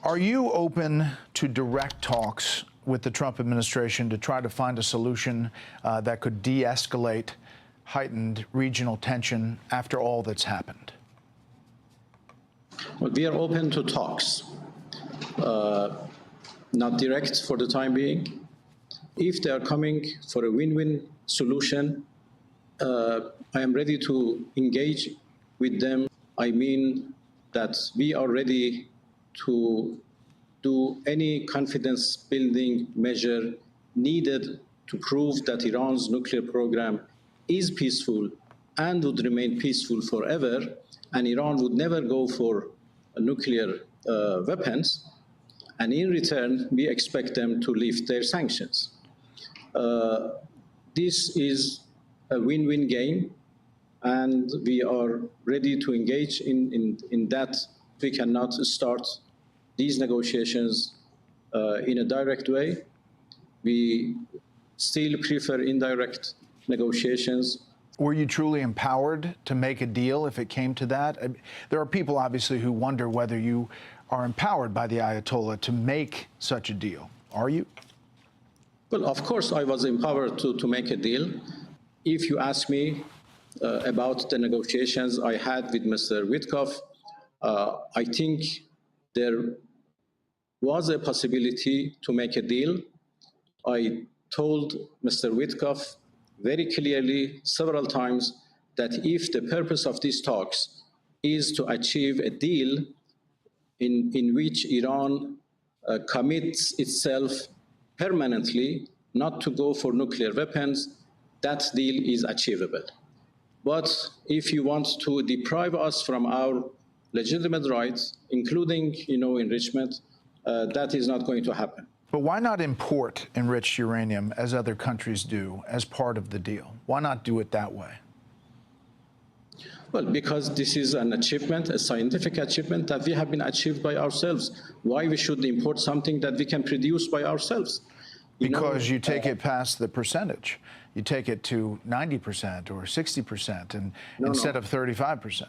Are you open to direct talks with the Trump administration to try to find a solution that could de-escalate heightened regional tension after all that's happened? Well, we are open to talks, not direct for the time being. If they are coming for a win-win solution, I am ready to engage with them. I mean that we are ready to do any confidence-building measure needed to prove that Iran's nuclear program is peaceful and would remain peaceful forever, and Iran would never go for nuclear weapons, and in return, we expect them to lift their sanctions. This is a win-win game, and we are ready to engage in that. We cannot start these negotiations in a direct way. We still prefer indirect negotiations. Were you truly empowered to make a deal if it came to that? There are people, obviously, who wonder whether you are empowered by the Ayatollah to make such a deal. Are you? Well, of course, I was empowered to make a deal. If you ask me about the negotiations I had with Mr. Witkoff, I think there was a possibility to make a deal. I told Mr. Witkoff very clearly several times that if the purpose of these talks is to achieve a deal in which Iran commits itself permanently not to go for nuclear weapons, that deal is achievable. But if you want to deprive us from our legitimate rights, including, enrichment, that is not going to happen. But why not import enriched uranium, as other countries do, as part of the deal? Why not do it that way? Well, because this is an achievement, a scientific achievement that we have been achieved by ourselves. Why we should import something that we can produce by ourselves? Because you take it past the percentage. You take it to 90% or 60% and instead of 35%.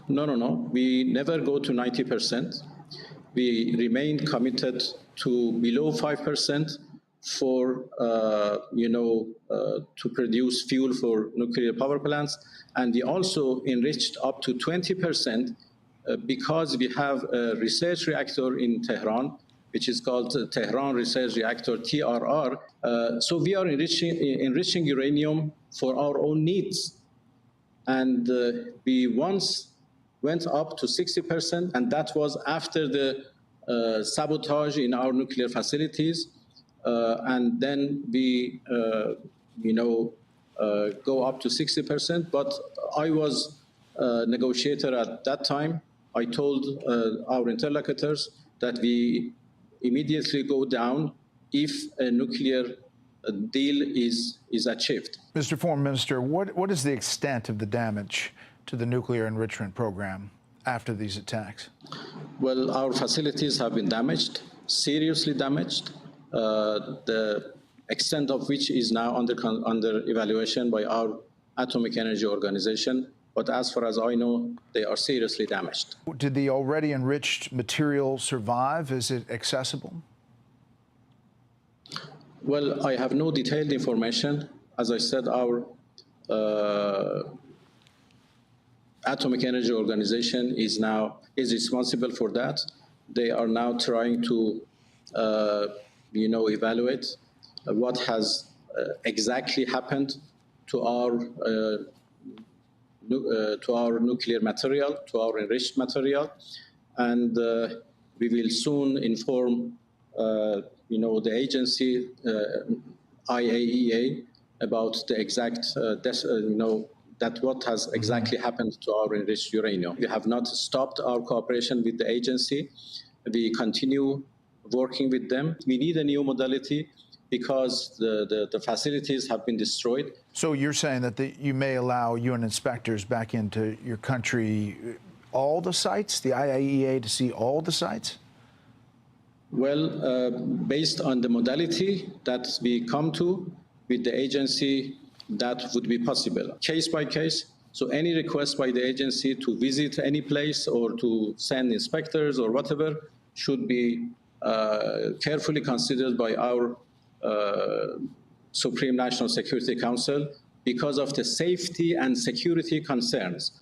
No. We never go to 90%. We remain committed to below 5% for, to produce fuel for nuclear power plants. And we also enriched up to 20% because we have a research reactor in Tehran, which is called Tehran Research Reactor, TRR. So we are enriching uranium for our own needs. And we once went up to 60%, and that was after the sabotage in our nuclear facilities. And then we, go up to 60%. But I was a negotiator at that time. I told our interlocutors that we immediately go down if a nuclear deal is achieved. Mr. Foreign Minister, what is the extent of the damage to the nuclear enrichment program after these attacks? Well, our facilities have been damaged, seriously damaged, the extent of which is now under evaluation by our Atomic Energy Organization. But as far as I know, they are seriously damaged. Did the already enriched material survive? Is it accessible? Well, I have no detailed information. As I said, our Atomic Energy Organization is responsible for that. They are now trying to, evaluate what has exactly happened to our nuclear material, to our enriched material, and we will soon inform, the agency, IAEA, about the exact, that what has exactly happened to our enriched uranium. We have not stopped our cooperation with the agency. We continue working with them. We need a new modality because the facilities have been destroyed. So you're saying that you may allow UN inspectors back into your country, all the sites, the IAEA to see all the sites? Well, based on the modality that we come to with the agency, that would be possible. Case by case, So any request by the agency to visit any place or to send inspectors or whatever should be carefully considered by our Supreme National Security Council because of the safety and security concerns